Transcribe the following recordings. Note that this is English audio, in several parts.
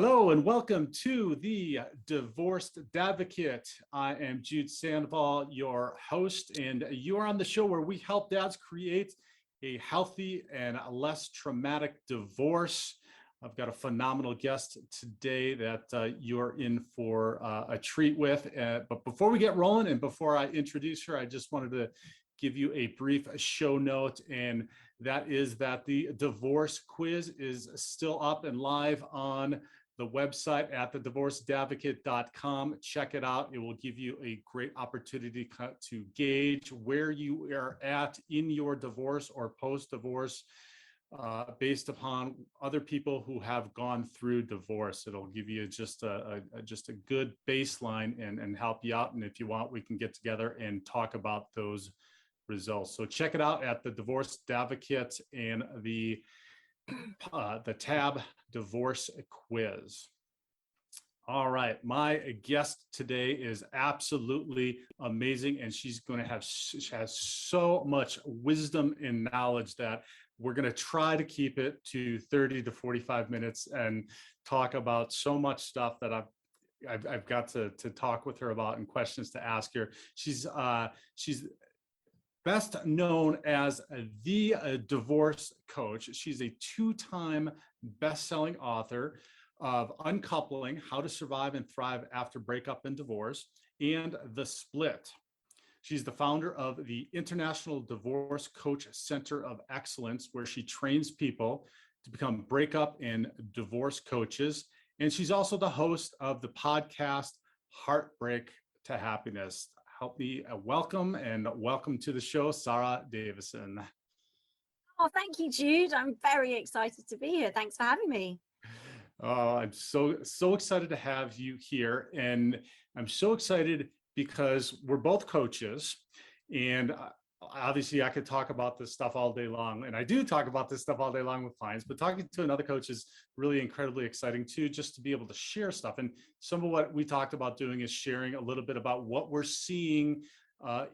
Hello and welcome to the Divorce Advocate. I am Jude Sandoval, your host, and you are on the show where we help dads create a healthy and less traumatic divorce. I've got a phenomenal guest today that you're in for a treat with. But before we get rolling and before I introduce her, I just wanted to give you a brief show note, and that is that the divorce quiz is still up and live on the website at thedivorceadvocate.com. Check it out. It will give you a great opportunity to gauge where you are at in your divorce or post-divorce based upon other people who have gone through divorce. It'll give you just a good baseline and help you out. And if you want, we can get together and talk about those results. So check it out at the Divorce Advocate and the tab Divorce Quiz. All right, my guest today is absolutely amazing, and she has so much wisdom and knowledge that we're going to try to keep it to 30 to 45 minutes and talk about so much stuff that I've got to talk with her about and questions to ask her. She's best known as the Divorce Coach. She's a two-time best-selling author of Uncoupling: How to Survive and Thrive After Breakup and Divorce, and The Split. She's the founder of the International Divorce Coach Center of Excellence, where she trains people to become breakup and divorce coaches. And she's also the host of the podcast Heartbreak To Happiness. Help me welcome to the show, Sara Davison. Oh, thank you, Jude. I'm very excited to be here. Thanks for having me. I'm so excited to have you here. And I'm so excited because we're both coaches. And obviously, I could talk about this stuff all day long. And I do talk about this stuff all day long with clients. But talking to another coach is really incredibly exciting, too, just to be able to share stuff. And some of what we talked about doing is sharing a little bit about what we're seeing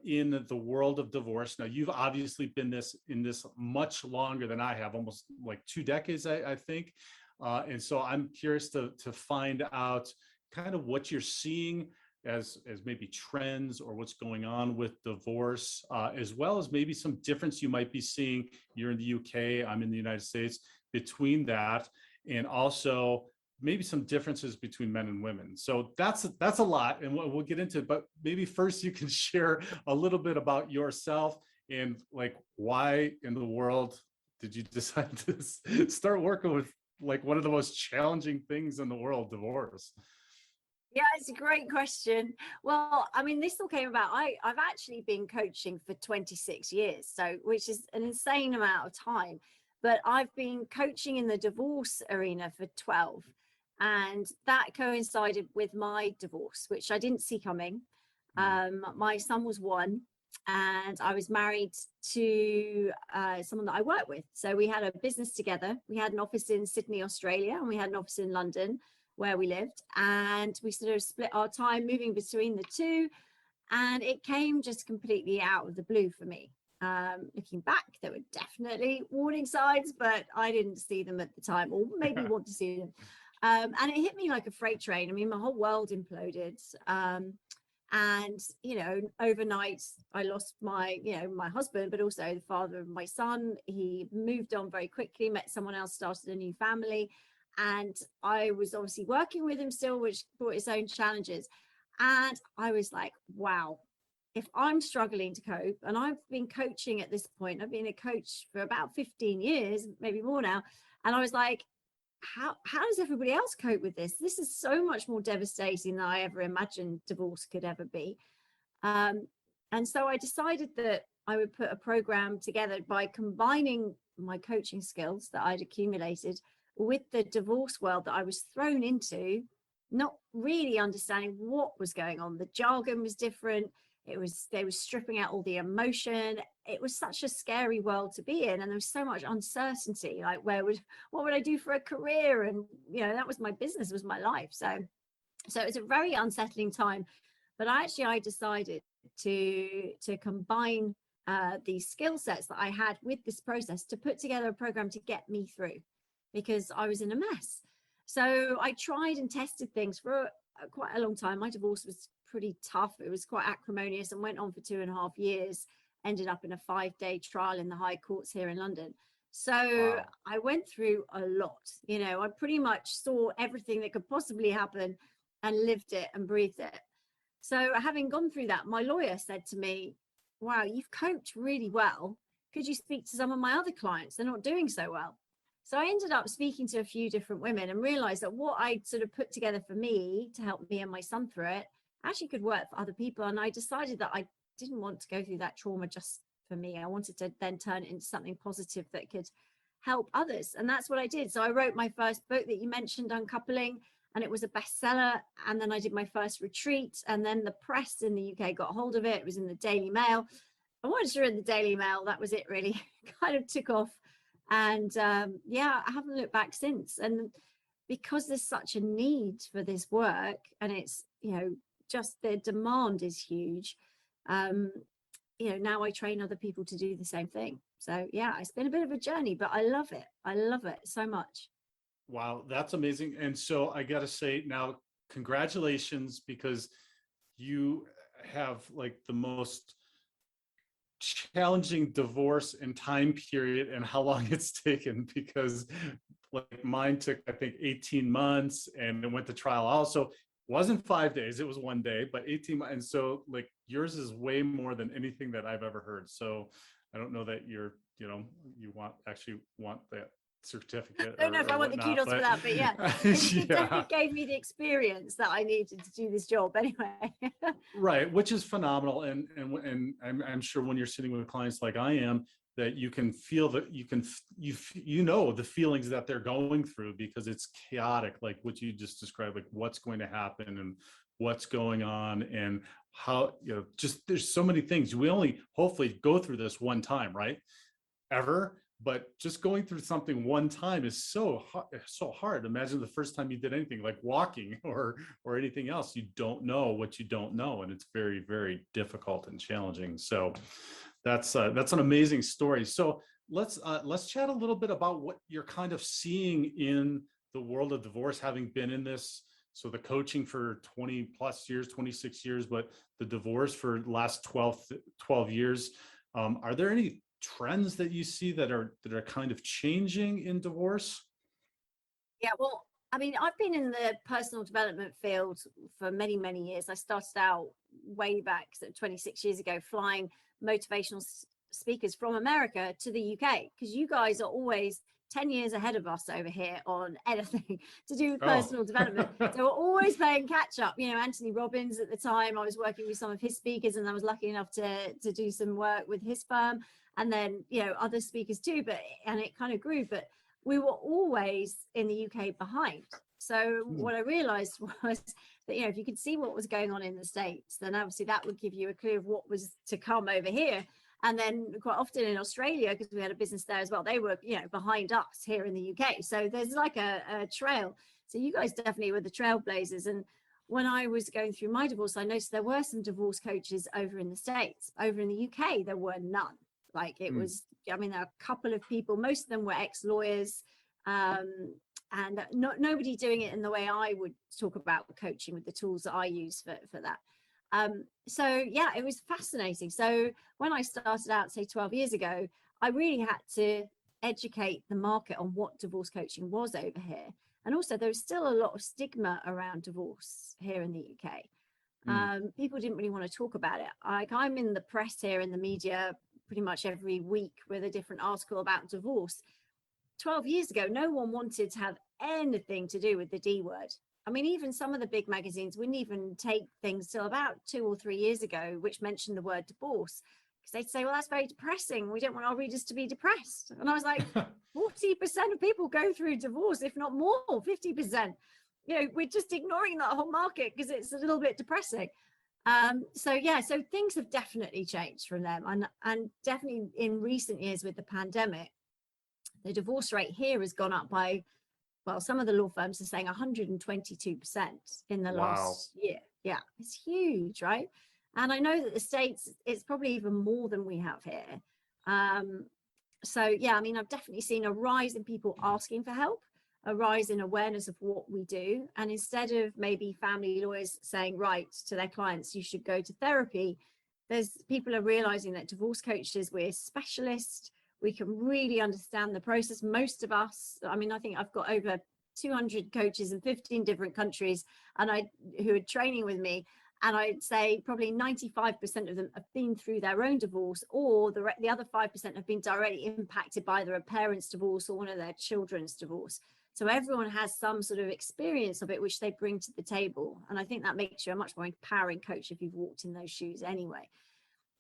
in the world of divorce. Now, you've obviously been in this much longer than I have, almost like 2 decades, I think. And so I'm curious to find out kind of what you're seeing as maybe trends or what's going on with divorce, as well as maybe some difference you might be seeing. You're in the UK, I'm in the United States, between that, and also maybe some differences between men and women. So that's a lot, and we'll get into it. But maybe first you can share a little bit about yourself and like why in the world did you decide to start working with like one of the most challenging things in the world, divorce? Yeah, it's a great question. Well, I mean, this all came about. I've actually been coaching for 26 years, so which is an insane amount of time. But I've been coaching in the divorce arena for 12. And that coincided with my divorce, which I didn't see coming. My son was 1, and I was married to someone that I work with. So we had a business together. We had an office in Sydney, Australia, and we had an office in London where we lived. And we sort of split our time moving between the two. And it came just completely out of the blue for me. Looking back, there were definitely warning signs, but I didn't see them at the time, or maybe want to see them. And it hit me like a freight train. I mean, my whole world imploded. And, overnight I lost my husband, but also the father of my son. He moved on very quickly, met someone else, started a new family. And I was obviously working with him still, which brought its own challenges. And I was like, wow, if I'm struggling to cope, and I've been coaching at this point, I've been a coach for about 15 years, maybe more now. And I was like, how does everybody else cope with this? This is so much more devastating than I ever imagined divorce could ever be. And so I decided that I would put a program together by combining my coaching skills that I'd accumulated with the divorce world that I was thrown into, not really understanding what was going on. The jargon was different. They were stripping out all the emotion. It was such a scary world to be in, and there was so much uncertainty. Like, what would I do for a career? And that was my business, was my life. So it was a very unsettling time. But I decided to combine these skill sets that I had with this process to put together a program to get me through, because I was in a mess. So I tried and tested things for quite a long time. My divorce was pretty tough. It was quite acrimonious and went on for 2.5 years, ended up in a 5-day trial in the high courts here in London. So Wow. I went through a lot. I pretty much saw everything that could possibly happen and lived it and breathed it. So having gone through that, my lawyer said to me, wow, you've coped really well. Could you speak to some of my other clients? They're not doing so well. So I ended up speaking to a few different women and realized that what I'd sort of put together for me to help me and my son through it actually could work for other people. And I decided that I didn't want to go through that trauma just for me. I wanted to then turn it into something positive that could help others. And that's what I did. So I wrote my first book that you mentioned, Uncoupling, and it was a bestseller. And then I did my first retreat, and then the press in the UK got hold of it. It was in the Daily Mail. And once you're in the Daily Mail, that was it really. Kind of took off. And yeah, I haven't looked back since. And because there's such a need for this work, and it's, just the demand is huge. Now I train other people to do the same thing. So yeah, it's been a bit of a journey, but I love it. I love it so much. Wow, that's amazing. And so I got to say now, congratulations, because you have like the most challenging divorce and time period and how long it's taken, because like mine took, I think, 18 months and it went to trial. Also, wasn't 5 days, it was 1 day, but 18 months. And so like yours is way more than anything that I've ever heard. So I don't know that you actually want that certificate I don't know if I want the kudos for that, but yeah, it definitely gave me the experience that I needed to do this job anyway. Right, which is phenomenal. And I'm sure when you're sitting with clients like I am, that you can feel that you know the feelings that they're going through, because it's chaotic, like what you just described, like what's going to happen and what's going on, and how, just there's so many things. We only hopefully go through this one time, right? Ever. But just going through something one time is so hard. Imagine the first time you did anything like walking or anything else. You don't know what you don't know, and it's very, very difficult and challenging. So that's an amazing story. So let's chat a little bit about what you're kind of seeing in the world of divorce, having been in this. So the coaching for 20 plus years, 26 years, but the divorce for the last 12 years. Are there any trends that you see that are kind of changing in divorce? Yeah, well, I mean, I've been in the personal development field for many, many years. I started out way back, so 26 years ago, flying motivational speakers from America to the UK, because you guys are always 10 years ahead of us over here on anything to do with personal development. So we're always playing catch up. Anthony Robbins at the time, I was working with some of his speakers, and I was lucky enough to do some work with his firm, and then other speakers too, and it kind of grew, but we were always in the UK behind. So what I realized was that if you could see what was going on in the States, then obviously that would give you a clue of what was to come over here. And then quite often in Australia, because we had a business there as well, they were behind us here in the UK. So there's like a trail. So you guys definitely were the trailblazers. And when I was going through my divorce, I noticed there were some divorce coaches over in the States. Over in the UK, there were none. Like it was, I mean, there are a couple of people, most of them were ex-lawyers, and nobody doing it in the way I would talk about coaching with the tools that I use for that. So yeah, it was fascinating. So when I started out, say 12 years ago, I really had to educate the market on what divorce coaching was over here. And also there's still a lot of stigma around divorce here in the UK. People didn't really want to talk about it. I'm in the press here, in the media, pretty much every week with a different article about divorce. 12 years ago, no one wanted to have anything to do with the D word. I mean, even some of the big magazines wouldn't even take things till about 2 or 3 years ago, which mentioned the word divorce, because they'd say, well, that's very depressing. We don't want our readers to be depressed. And I was like, 40% of people go through divorce, if not more, 50%. We're just ignoring that whole market because it's a little bit depressing. So things have definitely changed from them. And definitely in recent years with the pandemic, the divorce rate here has gone up by, well, some of the law firms are saying 122% in the last year. Yeah, it's huge, right? And I know that the States, it's probably even more than we have here. So yeah, I mean, I've definitely seen a rise in people asking for help. a rise in awareness of what we do. And instead of maybe family lawyers saying, right, to their clients, you should go to therapy, there's people are realizing that divorce coaches, we're specialists. We can really understand the process. Most of us, I mean, I think I've got over 200 coaches in 15 different countries who are training with me. And I'd say probably 95% of them have been through their own divorce, or the other 5% have been directly impacted by either a parent's divorce or one of their children's divorce. So everyone has some sort of experience of it, which they bring to the table. And I think that makes you a much more empowering coach if you've walked in those shoes anyway.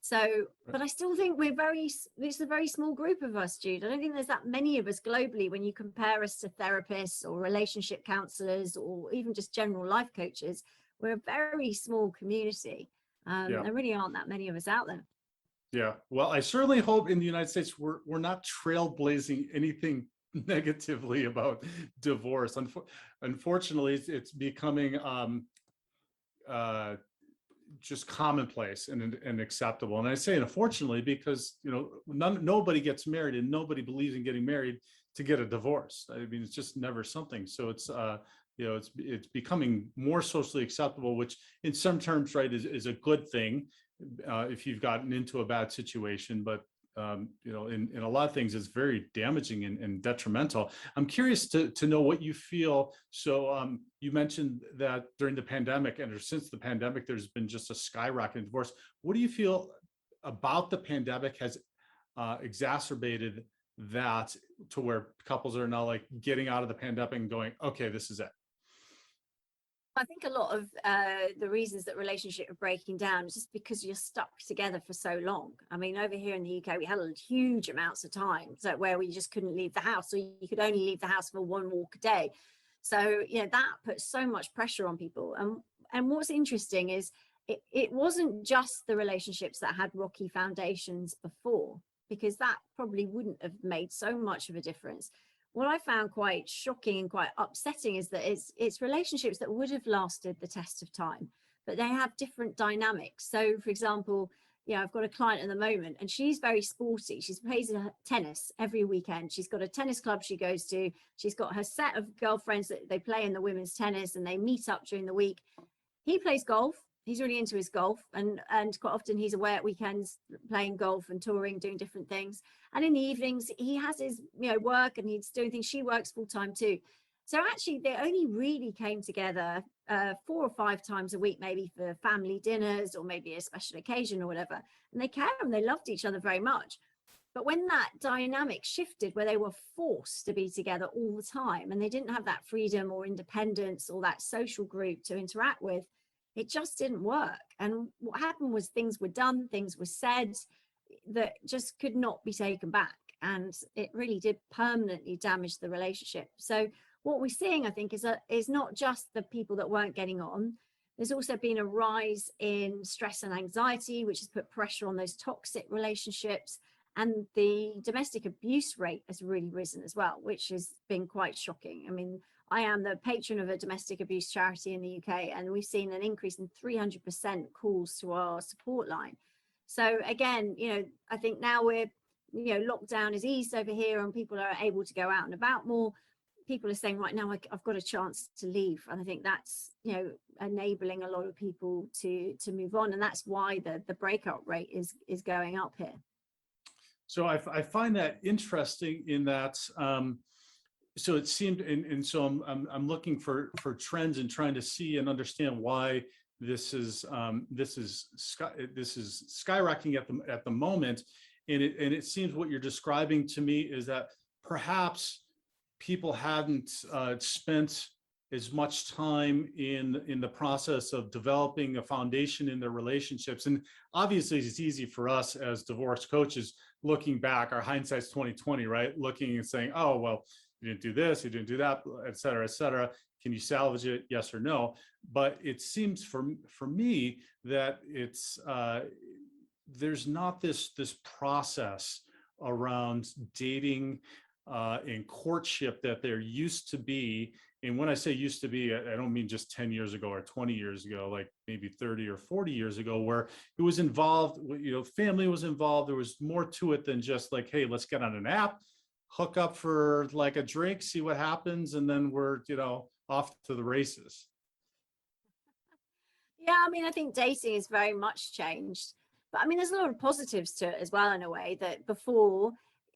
So, but I still think it's a very small group of us, Jude. I don't think there's that many of us globally when you compare us to therapists or relationship counselors or even just general life coaches. We're a very small community. There really aren't that many of us out there. Yeah. Well, I certainly hope in the United States we're not trailblazing anything negatively about divorce. Unfortunately, it's becoming just commonplace and acceptable. And I say unfortunately because nobody gets married and nobody believes in getting married to get a divorce. I mean, it's just never something. So it's it's becoming more socially acceptable, which in some terms, right, is a good thing if you've gotten into a bad situation. But in a lot of things, it's very damaging and detrimental. I'm curious to know what you feel. So you mentioned that during the pandemic and since the pandemic, there's been just a skyrocket in divorce. What do you feel about the pandemic has exacerbated that to where couples are now like getting out of the pandemic and going, okay, this is it? I think a lot of the reasons that relationships are breaking down is just because you're stuck together for so long. I mean, over here in the UK, we had huge amounts of time where we just couldn't leave the house, or you could only leave the house for one walk a day. So, that puts so much pressure on people. And what's interesting is it wasn't just the relationships that had rocky foundations before, because that probably wouldn't have made so much of a difference. What I found quite shocking and quite upsetting is that it's relationships that would have lasted the test of time, but they have different dynamics. So, for example, I've got a client at the moment and she's very sporty. She plays tennis every weekend. She's got a tennis club she goes to. She's got her set of girlfriends that they play in the women's tennis and they meet up during the week. He plays golf. He's really into his golf, and quite often he's away at weekends playing golf and touring, doing different things. And in the evenings, he has his work and he's doing things. She works full time too. So actually, they only really came together 4 or 5 times a week, maybe for family dinners or maybe a special occasion or whatever. And they cared and they loved each other very much. But when that dynamic shifted, where they were forced to be together all the time and they didn't have that freedom or independence or that social group to interact with, it just didn't work. And what happened was things were done, things were said that just could not be taken back. And it really did permanently damage the relationship. So what we're seeing, I think, is not just the people that weren't getting on. There's also been a rise in stress and anxiety, which has put pressure on those toxic relationships. And the domestic abuse rate has really risen as well, which has been quite shocking. I mean, I am the patron of a domestic abuse charity in the UK, and we've seen an increase in 300% calls to our support line. So again, I think now we're, lockdown is eased over here and people are able to go out and about more. People are saying right now, I've got a chance to leave. And I think that's, enabling a lot of people to move on. And that's why the breakup rate is going up here. So I find that interesting in that, so it seemed, and so I'm looking for trends and trying to see and understand why this is skyrocketing at the moment, and it seems what you're describing to me is that perhaps people hadn't spent as much time in the process of developing a foundation in their relationships. And obviously it's easy for us as divorce coaches looking back, our hindsight's 2020, right? Looking and saying, oh, well, you didn't do this, you didn't do that, et cetera, et cetera. Can you salvage it? Yes or no? But it seems for me that it's there's not this process around dating and courtship that there used to be. And when I say used to be, I don't mean just 10 years ago or 20 years ago, like maybe 30 or 40 years ago, where it was involved, family was involved. There was more to it than just like, hey, let's get on an app, hook up for like a drink, see what happens, and then we're, off to the races. Yeah, I mean, I think dating is very much changed. But I mean, there's a lot of positives to it as well, in a way that before,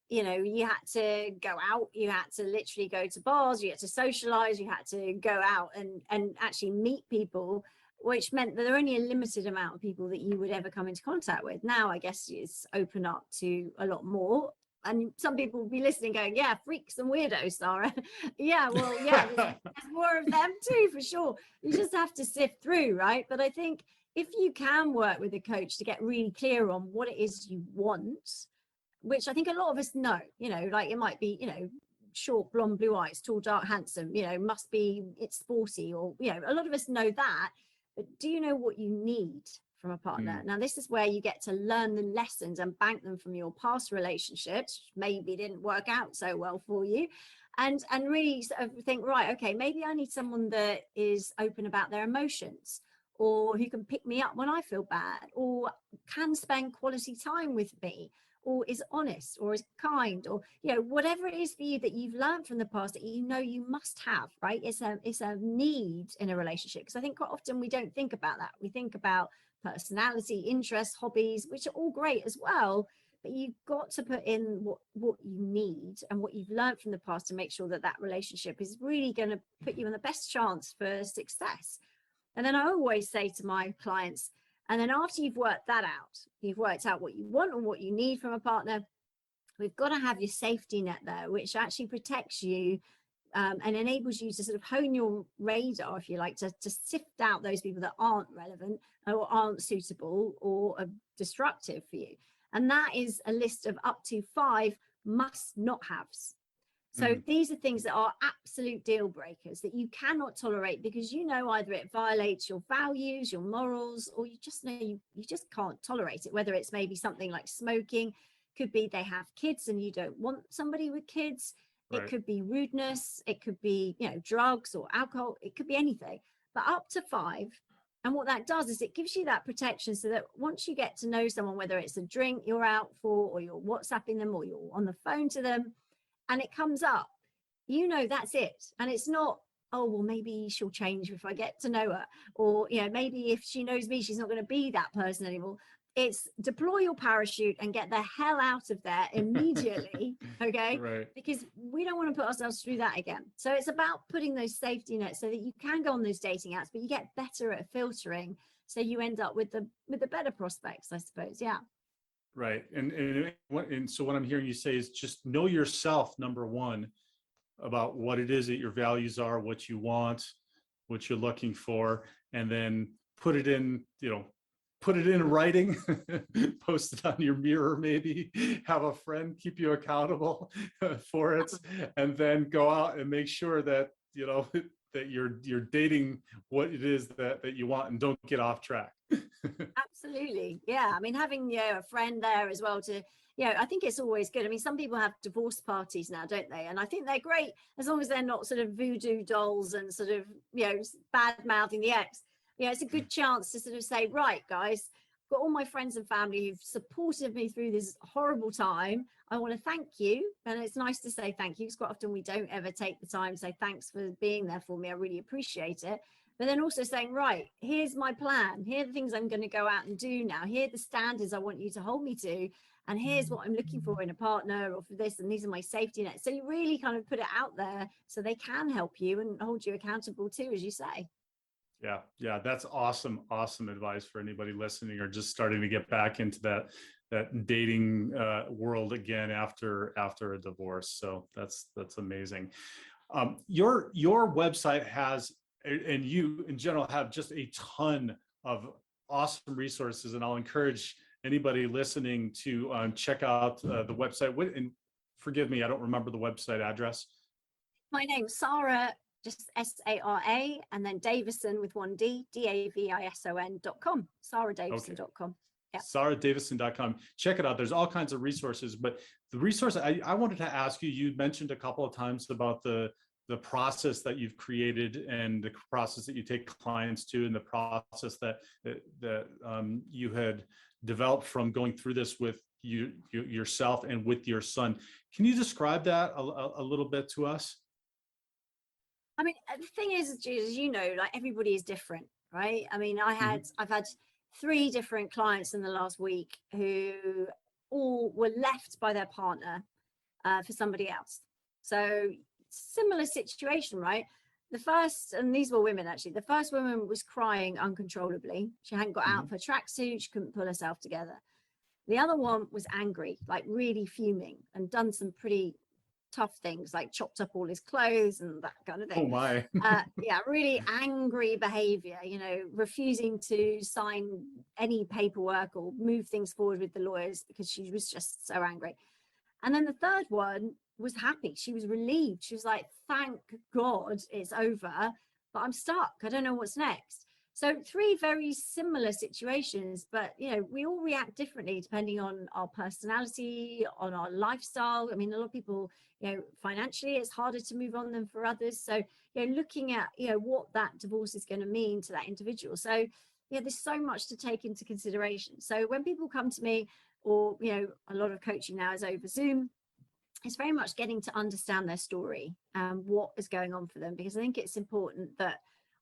you had to go out, you had to literally go to bars, you had to socialize, you had to go out and actually meet people, which meant that there are only a limited amount of people that you would ever come into contact with. Now, I guess it's open up to a lot more. And some people will be listening going, yeah, freaks and weirdos, Sara. Yeah, well, yeah, there's more of them too, for sure. You just have to sift through, right? But I think if you can work with a coach to get really clear on what it is you want, which I think a lot of us know, like it might be, short, blonde, blue eyes, tall, dark, handsome, must be, it's sporty, or, a lot of us know that. But do you know what you need from a partner? Now, this is where you get to learn the lessons and bank them from your past relationships, which maybe didn't work out so well for you, and really sort of think, right, okay, maybe I need someone that is open about their emotions, or who can pick me up when I feel bad, or can spend quality time with me, or is honest, or is kind, or whatever it is for you that you've learned from the past that you must have, right? It's a need in a relationship, because I think quite often we don't think about that. We think about personality, interests, hobbies, which are all great as well, but you've got to put in what you need and what you've learned from the past to make sure that that relationship is really going to put you on the best chance for success. And then I always say to my clients, and then after you've worked that out, you've worked out what you want and what you need from a partner, we've got to have your safety net there, which actually protects you and enables you to sort of hone your radar, if you like, to sift out those people that aren't relevant or aren't suitable or are destructive for you. And that is a list of up to 5 must not haves. So these are things that are absolute deal breakers that you cannot tolerate, because either it violates your values, your morals, or you just know you just can't tolerate it. Whether it's maybe something like smoking, could be they have kids and you don't want somebody with kids. Right. It could be rudeness. It could be, drugs or alcohol. It could be anything, but up to 5. And what that does is it gives you that protection, so that once you get to know someone, whether it's a drink you're out for, or you're WhatsApping them, or you're on the phone to them, and it comes up, that's it. And it's not, oh, well, maybe she'll change if I get to know her, or, maybe if she knows me, she's not going to be that person anymore. It's deploy your parachute and get the hell out of there immediately. Okay. Right. Because we don't want to put ourselves through that again. So it's about putting those safety nets so that you can go on those dating apps, but you get better at filtering. So you end up with the better prospects, I suppose. Yeah. Right. And so what I'm hearing you say is just know yourself, number one, about what it is that your values are, what you want, what you're looking for, and then put it in writing, post it on your mirror, maybe have a friend keep you accountable for it, and then go out and make sure that, that you're dating what it is that you want, and don't get off track. Absolutely. Yeah. I mean, having a friend there as well to, I think it's always good. I mean, some people have divorce parties now, don't they? And I think they're great as long as they're not sort of voodoo dolls and sort of, bad mouthing the ex. It's a good chance to sort of say, right, guys, I've got all my friends and family who've supported me through this horrible time. I want to thank you. And it's nice to say thank you, because quite often we don't ever take the time to say thanks for being there for me. I really appreciate it. But then also saying, right, here's my plan. Here are the things I'm going to go out and do now. Here are the standards I want you to hold me to. And here's what I'm looking for in a partner, or for this. And these are my safety nets. So you really kind of put it out there so they can help you and hold you accountable too, as you say. Yeah. That's awesome advice for anybody listening or just starting to get back into that dating world again after a divorce. So that's amazing. Your website has, and you in general have, just a ton of awesome resources, and I'll encourage anybody listening to check out the website. And forgive me, I don't remember the website address. My name's Sara, just SARA, and then Davison with 1 D, DAVISON.com, SaraDavison.com. Yeah. SaraDavison.com. Check it out. There's all kinds of resources, but the resource I wanted to ask you, you mentioned a couple of times about the process that you've created, and the process that you take clients to, and the process that you had developed from going through this with yourself and with your son. Can you describe that a little bit to us? I mean, the thing is, Jude, as you know, like everybody is different, right? I mean, I've had 3 different clients in the last week who all were left by their partner for somebody else. So similar situation, right? The first, and these were women actually, the first woman was crying uncontrollably. She hadn't got out of her tracksuit. She couldn't pull herself together. The other one was angry, like really fuming, and done some pretty tough things, like chopped up all his clothes and that kind of thing. Oh my. Yeah, really angry behavior, refusing to sign any paperwork or move things forward with the lawyers because she was just so angry. And then the third one was happy. She was relieved. She was like, thank God it's over, but I'm stuck. I don't know what's next. So 3 very similar situations, but we all react differently depending on our personality, on our lifestyle. I mean, a lot of people, financially, it's harder to move on than for others. So, looking at, what that divorce is going to mean to that individual. So, there's so much to take into consideration. So when people come to me, or, a lot of coaching now is over Zoom, it's very much getting to understand their story and what is going on for them, because I think it's important that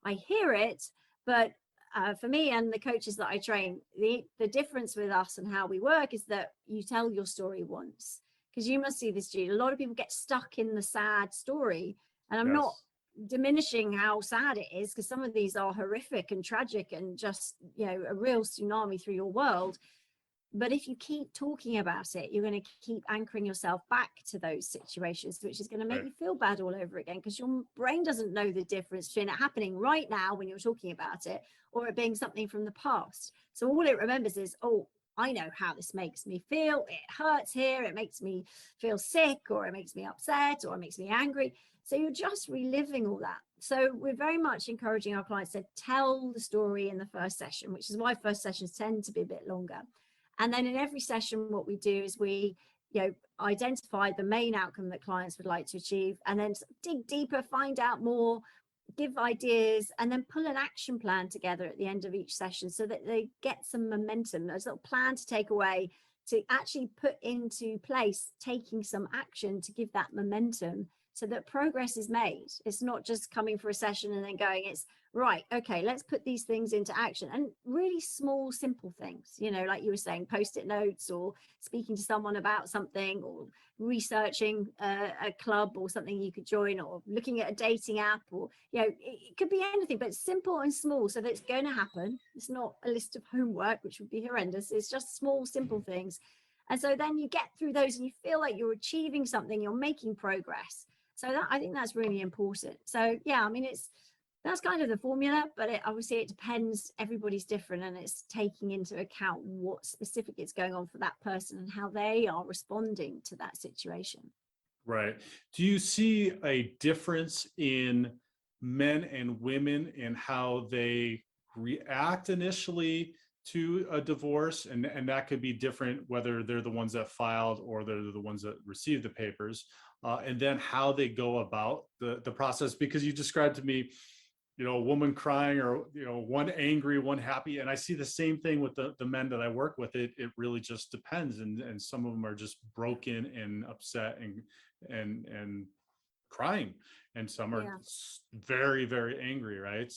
I hear it. But for me and the coaches that I train, the difference with us and how we work is that you tell your story once, because you must see this, Jude. A lot of people get stuck in the sad story, and I'm not diminishing how sad it is, because some of these are horrific and tragic and just, a real tsunami through your world. But if you keep talking about it, you're going to keep anchoring yourself back to those situations, which is going to make you feel bad all over again, because your brain doesn't know the difference between it happening right now when you're talking about it or it being something from the past. So all it remembers is, oh, I know how this makes me feel. It hurts here. It makes me feel sick, or it makes me upset, or it makes me angry. So you're just reliving all that. So we're very much encouraging our clients to tell the story in the first session, which is why first sessions tend to be a bit longer. And then in every session, what we do is we, identify the main outcome that clients would like to achieve, and then dig deeper, find out more, give ideas, and then pull an action plan together at the end of each session so that they get some momentum. There's a little plan to take away, to actually put into place, taking some action to give that momentum so that progress is made. It's not just coming for a session and then going, it's right, okay, let's put these things into action. And really small, simple things, like you were saying, post-it notes, or speaking to someone about something, or researching a club or something you could join, or looking at a dating app, or, it could be anything, but simple and small so that it's going to happen. It's not a list of homework, which would be horrendous. It's just small, simple things. And so then you get through those and you feel like you're achieving something, you're making progress. So I think that's really important. So yeah, I mean, that's kind of the formula, but obviously it depends. Everybody's different, and it's taking into account what specific is going on for that person and how they are responding to that situation. Right. Do you see a difference in men and women in how they react initially to a divorce? And that could be different whether they're the ones that filed or they're the ones that received the papers. And then how they go about the process, because you described to me, a woman crying, or, one angry, one happy. And I see the same thing with the men that I work with. It really just depends. And some of them are just broken and upset and crying. And some are very, very angry, right?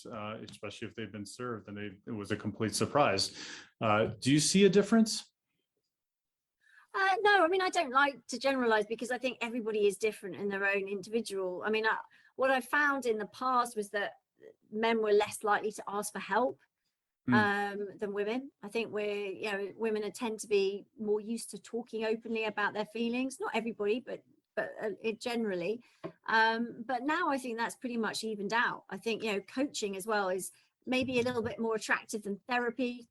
Especially if they've been served and it was a complete surprise. Do you see a difference? No, I mean, I don't like to generalize, because I think everybody is different in their own individual. I mean, what I found in the past was that men were less likely to ask for help than women. I think women tend to be more used to talking openly about their feelings. Not everybody, but it generally. But now I think that's pretty much evened out. I think, coaching as well is maybe a little bit more attractive than therapy,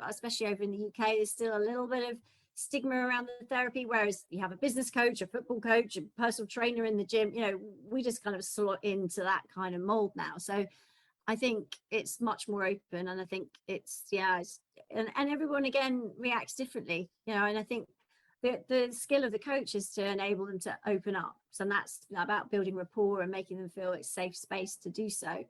especially over in the UK. There's still a little bit of stigma around the therapy, whereas you have a business coach, a football coach, a personal trainer in the gym, we just kind of slot into that kind of mold now. So I think it's much more open, and I think it's and everyone again reacts differently, and I think the skill of the coach is to enable them to open up. So that's about building rapport and making them feel it's a safe space to do so.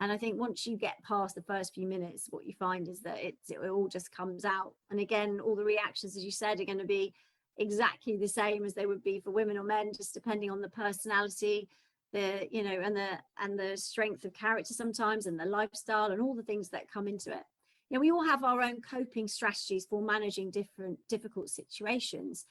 And I think once you get past the first few minutes, what you find is that it all just comes out. And again, all the reactions, as you said, are going to be exactly the same as they would be for women or men, just depending on the personality, the, you know, and the strength of character sometimes, and the lifestyle, and all the things that come into it. You know, we all have our own coping strategies for managing different difficult situations.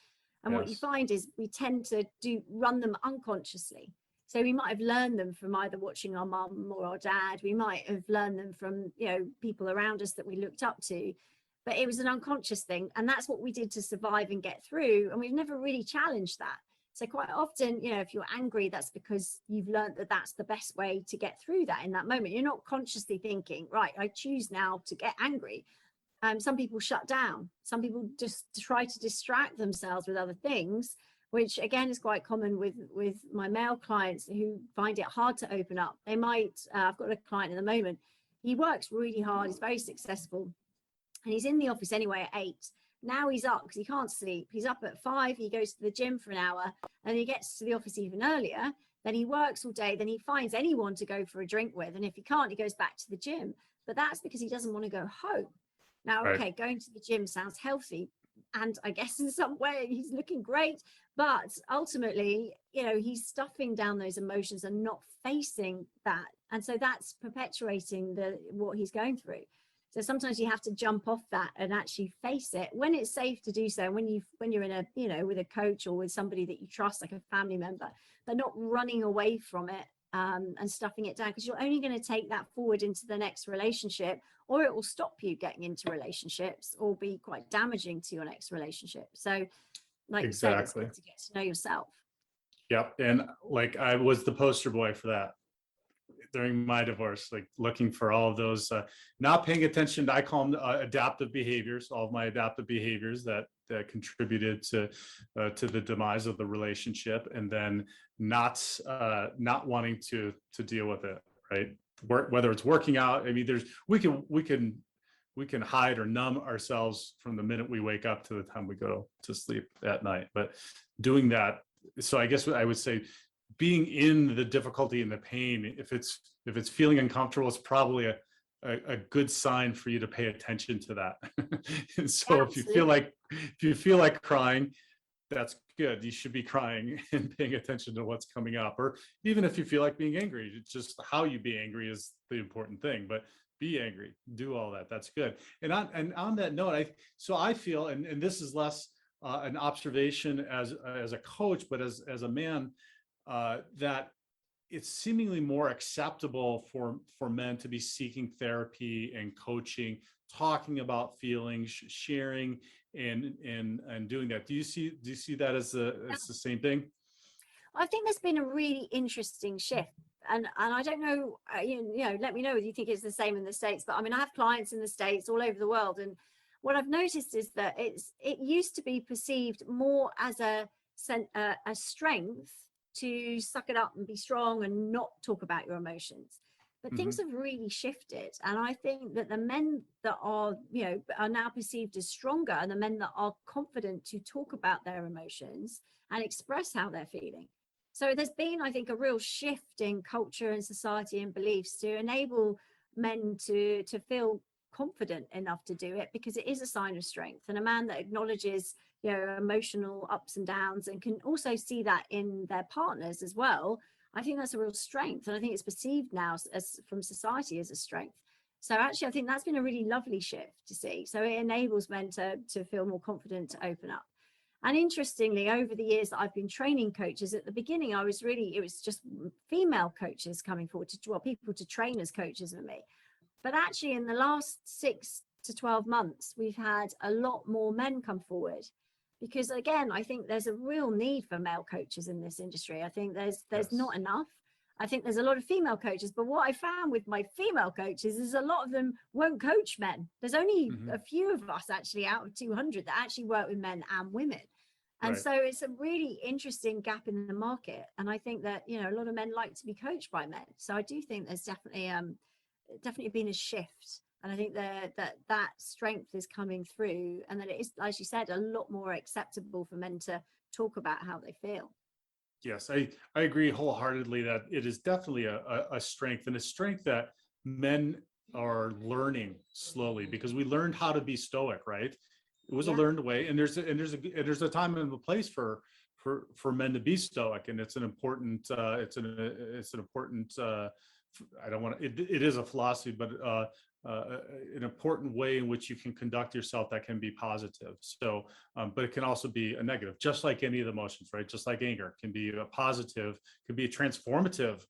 And what you find is we tend to run them unconsciously. So we might have learned them from either watching our mum or our dad. We might have learned them from, you know, people around us that we looked up to, but it was an unconscious thing. And that's what we did to survive and get through. And we've never really challenged that. So quite often, you know, if you're angry, that's because you've learned that that's the best way to get through that in that moment. You're not consciously thinking, right, I choose now to get angry. Some people shut down. Some people just try to distract themselves with other things, which again is quite common with my male clients who find it hard to open up. They might, I've got a client at the moment, he works really hard, he's very successful, and he's in the office anyway at 8. Now he's up because he can't sleep. He's up at 5, he goes to the gym for an hour, and he gets to the office even earlier. Then he works all day, then he finds anyone to go for a drink with, and if he can't, he goes back to the gym. But that's because he doesn't want to go home. Now, okay, going to the gym sounds healthy, and I guess in some way he's looking great, but ultimately, you know, he's stuffing down those emotions and not facing that. And so that's perpetuating what he's going through. So sometimes you have to jump off that and actually face it when it's safe to do so, when you're in a, you know, with a coach or with somebody that you trust, like a family member, but not running away from it and stuffing it down, because you're only going to take that forward into the next relationship, or it will stop you getting into relationships or be quite damaging to your next relationship. So like you said, it's good to get to know yourself. Yep. And like I was the poster boy for that during my divorce, like looking for all of those, not paying attention to, I call them adaptive behaviors, all of my adaptive behaviors that contributed to the demise of the relationship, and then not wanting to deal with it, right? Whether it's working out, I mean, we can hide or numb ourselves from the minute we wake up to the time we go to sleep at night, but doing that. So I guess I would say, being in the difficulty and the pain, if it's feeling uncomfortable, it's probably a good sign for you to pay attention to that. And so Yeah, if you feel like crying, that's good. You should be crying and paying attention to what's coming up. Or even if you feel like being angry, it's just how you be angry is the important thing. But be angry, do all that. That's good. And on that note, I feel, and this is less an observation as a coach, but as a man, that it's seemingly more acceptable for men to be seeking therapy and coaching, talking about feelings, sharing, and doing that. Do you see that as the same thing? I think there's been a really interesting shift, and I don't know, you know, let me know if you think it's the same in the States. But I mean, I have clients in the States, all over the world, and what I've noticed is that it used to be perceived more as a strength to suck it up and be strong and not talk about your emotions. But things have really shifted, and I think that the men that are, you know, are now perceived as stronger, and the men that are confident to talk about their emotions and express how they're feeling. So there's been, I think, a real shift in culture and society and beliefs to enable men to feel confident enough to do it, because it is a sign of strength. And a man that acknowledges, you know, emotional ups and downs, and can also see that in their partners as well, I think that's a real strength. And I think it's perceived now as from society as a strength. So actually, I think that's been a really lovely shift to see. So it enables men to feel more confident to open up. And interestingly, over the years that I've been training coaches, at the beginning, it was just female coaches coming forward people to train as coaches with me. But actually, in the last 6 to 12 months, we've had a lot more men come forward, because again, I think there's a real need for male coaches in this industry. I think there's not enough. I think there's a lot of female coaches, but what I found with my female coaches is a lot of them won't coach men. There's only a few of us actually out of 200 that actually work with men and women. And so it's a really interesting gap in the market. And I think that, you know, a lot of men like to be coached by men. So I do think there's definitely been a shift. And I think that strength is coming through, and that it is, as you said, a lot more acceptable for men to talk about how they feel. Yes, I agree wholeheartedly that it is definitely a strength, and a strength that men are learning slowly, because we learned how to be stoic, right? It was a Yeah. learned way, and there's a time and a place for men to be stoic, and it's an important I don't want to, it is a philosophy, but an important way in which you can conduct yourself that can be positive. So, but it can also be a negative, just like any of the emotions, right? Just like anger can be a positive, can be a transformative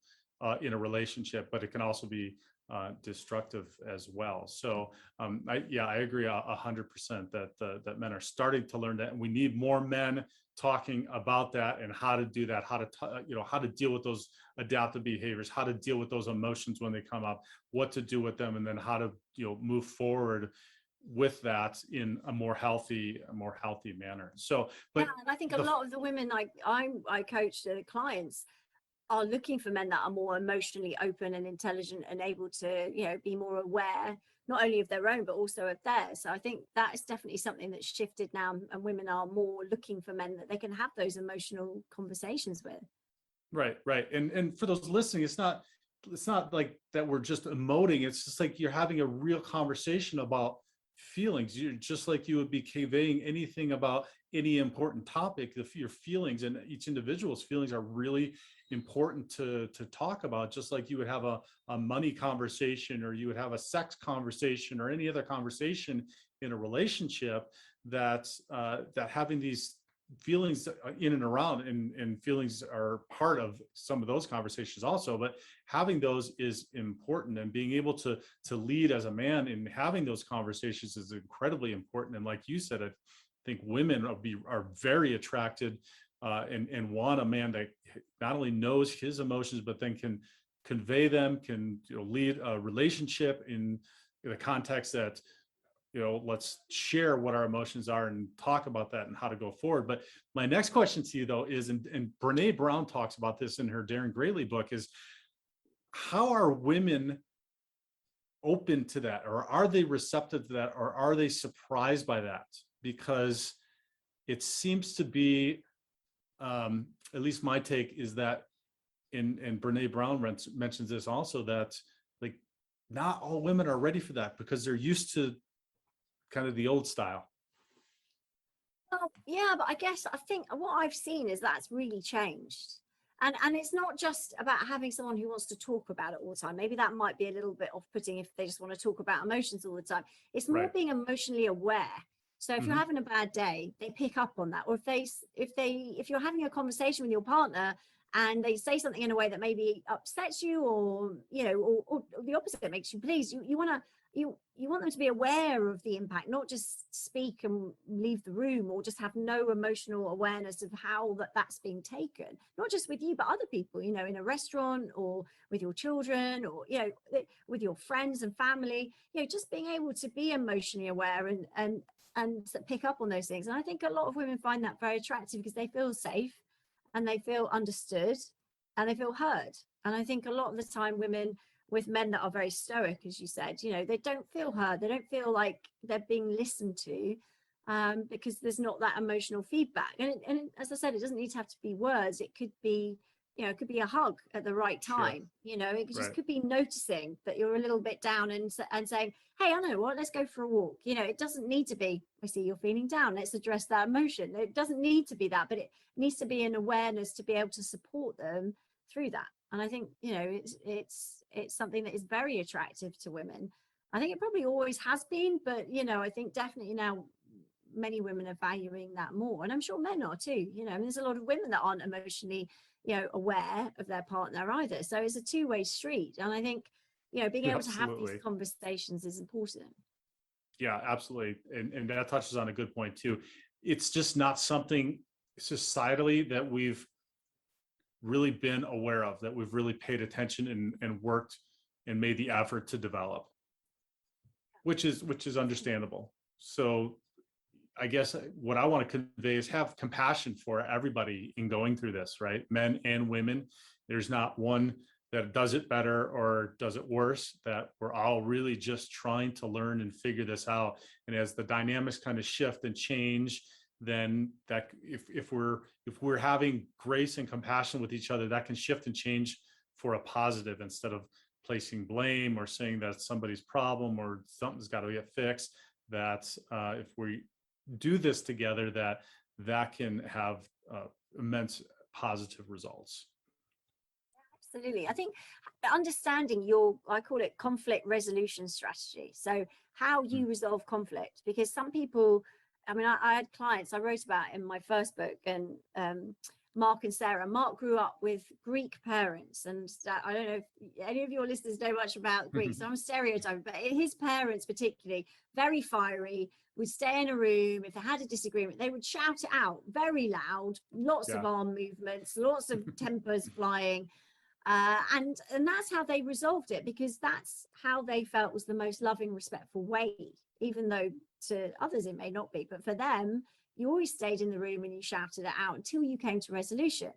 in a relationship, but it can also be destructive as well. So, I agree 100% that men are starting to learn that, and we need more men talking about that and how to do that, how to deal with those adaptive behaviors, how to deal with those emotions when they come up, what to do with them, and then how to move forward with that in a more healthy manner. So, but yeah, and I think a lot of the women I coach, the clients, are looking for men that are more emotionally open and intelligent and able to, be more aware, not only of their own, but also of theirs. So I think that is definitely something that's shifted now, and women are more looking for men that they can have those emotional conversations with. Right. And for those listening, it's not like that we're just emoting. It's just like you're having a real conversation about feelings. You're just like you would be conveying anything about any important topic. Your feelings, and each individual's feelings, are really important to talk about, just like you would have a money conversation, or you would have a sex conversation, or any other conversation in a relationship. That having these feelings in and around, and feelings are part of some of those conversations also, but having those is important, and being able to lead as a man in having those conversations is incredibly important. And like you said, I think women are very attracted and want a man that not only knows his emotions, but then can convey them, can lead a relationship in the context that let's share what our emotions are and talk about that and how to go forward. But my next question to you, though, is, and Brene Brown talks about this in her Daring Greatly book, is how are women open to that, or are they receptive to that, or are they surprised by that? Because it seems to be, at least my take is that, and Brene Brown mentions this also, that like not all women are ready for that, because they're used to kind of the old style. Well, yeah, but I think what I've seen is that's really changed. And it's not just about having someone who wants to talk about it all the time. Maybe that might be a little bit off-putting if they just want to talk about emotions all the time. It's more Right. being emotionally aware. So if you're Mhm. having a bad day, they pick up on that. Or if you're having a conversation with your partner and they say something in a way that maybe upsets you, or or the opposite makes you pleased, you want them to be aware of the impact, not just speak and leave the room, or just have no emotional awareness of how that's being taken, not just with you but other people, in a restaurant, or with your children, or with your friends and family. Just being able to be emotionally aware and pick up on those things. And I think a lot of women find that very attractive, because they feel safe and they feel understood and they feel heard. And I think a lot of the time women with men that are very stoic, as you said, they don't feel heard. They don't feel like they're being listened to, because there's not that emotional feedback. And as I said, it doesn't need to have to be words. It could be, it could be a hug at the right time. Sure. It just Right. could be noticing that you're a little bit down, and saying, hey, I know what, let's go for a walk. It doesn't need to be, I see you're feeling down, let's address that emotion. It doesn't need to be that, but it needs to be an awareness to be able to support them through that. And I think, it's something that is very attractive to women. I think it probably always has been, but, I think definitely now many women are valuing that more. And I'm sure men are too. There's a lot of women that aren't emotionally, aware of their partner either. So it's a two-way street. And I think, being able to have these Absolutely. conversations is important. Yeah, absolutely. And that touches on a good point too. It's just not something societally that we've really been aware of, that we've really paid attention and worked and made the effort to develop, which is understandable. So I guess what I want to convey is have compassion for everybody in going through this, right? Men and women. There's not one that does it better or does it worse, that we're all really just trying to learn and figure this out. And as the dynamics kind of shift and change, then that if we're having grace and compassion with each other, that can shift and change for a positive, instead of placing blame or saying that's somebody's problem or something's got to get fixed, that if we do this together, that can have immense positive results. Absolutely. I think understanding I call it conflict resolution strategy. So how you resolve conflict, because some people, I mean, I had clients I wrote about in my first book, and Mark and Sarah. Mark grew up with Greek parents, and I don't know if any of your listeners know much about Greek, so I'm stereotyping, but his parents particularly, very fiery, would stay in a room. If they had a disagreement, they would shout it out very loud, lots of arm movements, lots of tempers flying. And that's how they resolved it, because that's how they felt was the most loving, respectful way, even though to others it may not be. But for them, you always stayed in the room and you shouted it out until you came to resolution.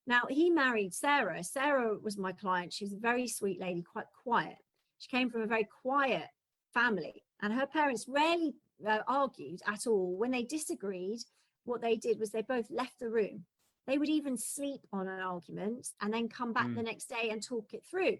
Now, he married Sarah. Sarah was my client. She was a very sweet lady, quite quiet. She came from a very quiet family, and her parents rarely argued at all. When they disagreed, what they did was they both left the room. They would even sleep on an argument and then come back the next day and talk it through.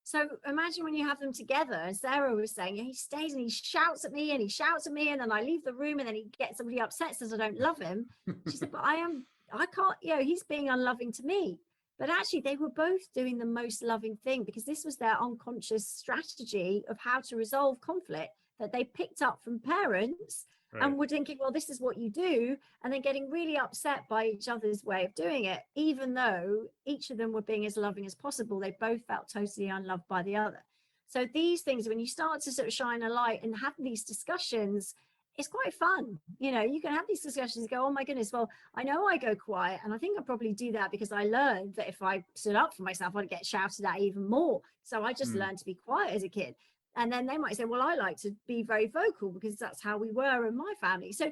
So imagine when you have them together, and Sarah was saying, he stays and he shouts at me and he shouts at me, and then I leave the room and then he gets somebody upset, says I don't love him. She said, but I can't, he's being unloving to me. But actually they were both doing the most loving thing, because this was their unconscious strategy of how to resolve conflict that they picked up from parents. Right. And were thinking, well, this is what you do, and then getting really upset by each other's way of doing it, even though each of them were being as loving as possible. They both felt totally unloved by the other. So these things, when you start to sort of shine a light and have these discussions, it's quite fun. You can have these discussions and go, oh my goodness, well, I know I go quiet, and I think I probably do that because I learned that if I stood up for myself, I'd get shouted at even more. So I just learned to be quiet as a kid. And then they might say, well, I like to be very vocal because that's how we were in my family. So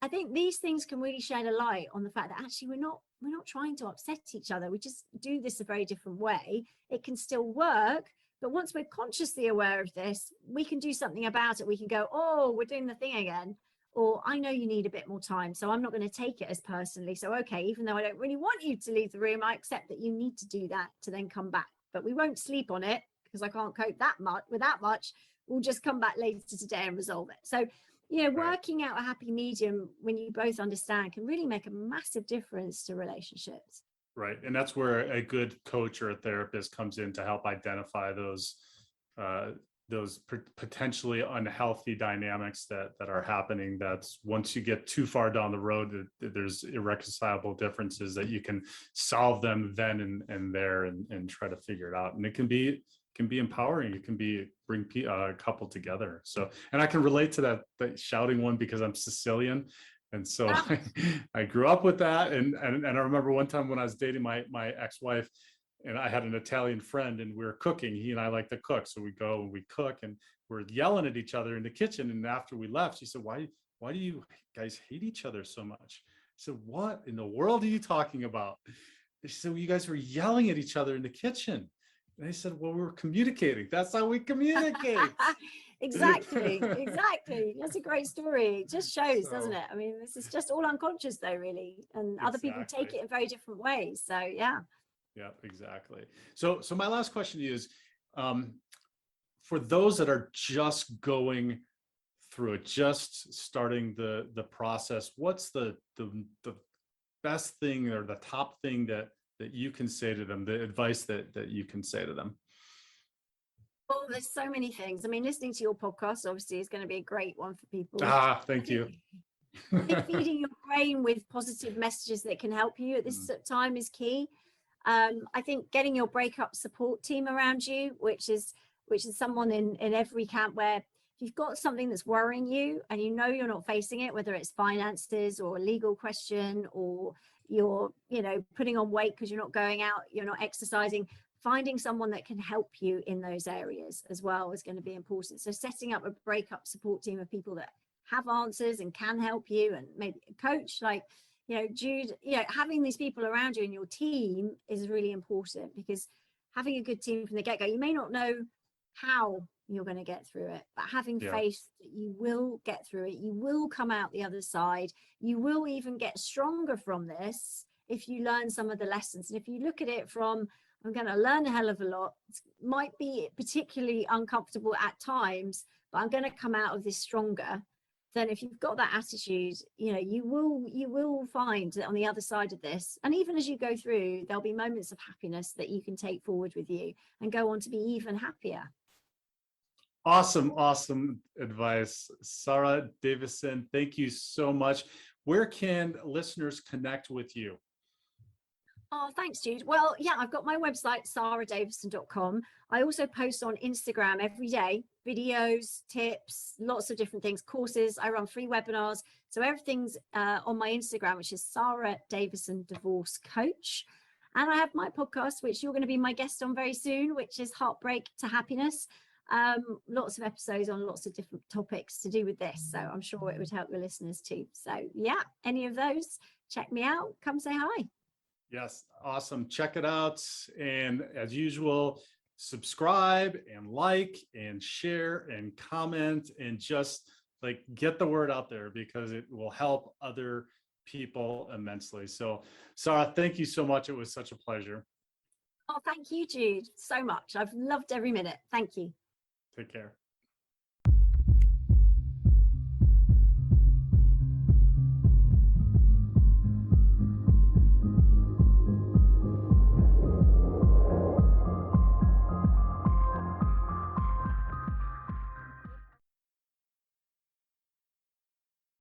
I think these things can really shed a light on the fact that actually we're not trying to upset each other. We just do this a very different way. It can still work. But once we're consciously aware of this, we can do something about it. We can go, oh, we're doing the thing again. Or I know you need a bit more time, so I'm not going to take it as personally. So, okay, even though I don't really want you to leave the room, I accept that you need to do that to then come back. But we won't sleep on it, because I can't cope with that much. We'll just come back later today and resolve it. So, working out a happy medium when you both understand can really make a massive difference to relationships. Right. And that's where a good coach or a therapist comes in to help identify those potentially unhealthy dynamics that are happening. That's once you get too far down the road, there's irreconcilable differences that you can solve them then and there and try to figure it out. And it can be empowering. It can bring a couple together. So, and I can relate to that shouting one because I'm Sicilian. And so I grew up with that. And I remember one time when I was dating my ex-wife, and I had an Italian friend, and we were cooking. He and I like to cook. So we go and we cook, and we're yelling at each other in the kitchen. And after we left, she said, why do you guys hate each other so much? I said, what in the world are you talking about? She said, well, you guys were yelling at each other in the kitchen. And I said, well, we're communicating. That's how we communicate. Exactly. That's a great story. It just shows, doesn't it? I mean, this is just all unconscious though, really. And other people take it in very different ways. So yeah. Yeah, exactly. So my last question is, for those that are just going through it, just starting the process, what's the best thing or the top thing that you can say to them, the advice that you can say to them? Well, there's so many things. I mean, listening to your podcast obviously is going to be a great one for people. Thank you. I think feeding your brain with positive messages that can help you at this time is key. I think getting your breakup support team around you, which is someone in every camp where if you've got something that's worrying you and you know you're not facing it, whether it's finances or a legal question, or you're putting on weight because you're not going out, you're not exercising, finding someone that can help you in those areas as well is going to be important. So setting up a breakup support team of people that have answers and can help you, and maybe a coach like Jude, having these people around you in your team is really important, because having a good team from the get-go, you may not know how you're going to get through it, but having faith that you will get through it, you will come out the other side, you will even get stronger from this if you learn some of the lessons. And if you look at it from, I'm going to learn a hell of a lot. It might be particularly uncomfortable at times, but I'm going to come out of this stronger. Then if you've got that attitude, you know, you will find that on the other side of this, and even as you go through, there'll be moments of happiness that you can take forward with you and go on to be even happier. Awesome advice, Sara Davison. Thank you so much. Where can listeners connect with you? Oh, thanks, Jude. Well, yeah, I've got my website, saradavison.com. I also post on Instagram every day, videos, tips, lots of different things, courses. I run free webinars. So everything's on my Instagram, which is Sara Davison Divorce Coach. And I have my podcast, which you're going to be my guest on very soon, which is Heartbreak to Happiness. Lots of episodes on lots of different topics to do with this. So I'm sure it would help your listeners too. So yeah, any of those, check me out. Come say hi. Yes, awesome. Check it out. And as usual, subscribe and like and share and comment and just like get the word out there, because it will help other people immensely. So, Sara, thank you so much. It was such a pleasure. Oh, thank you, Jude, so much. I've loved every minute. Thank you. Take care.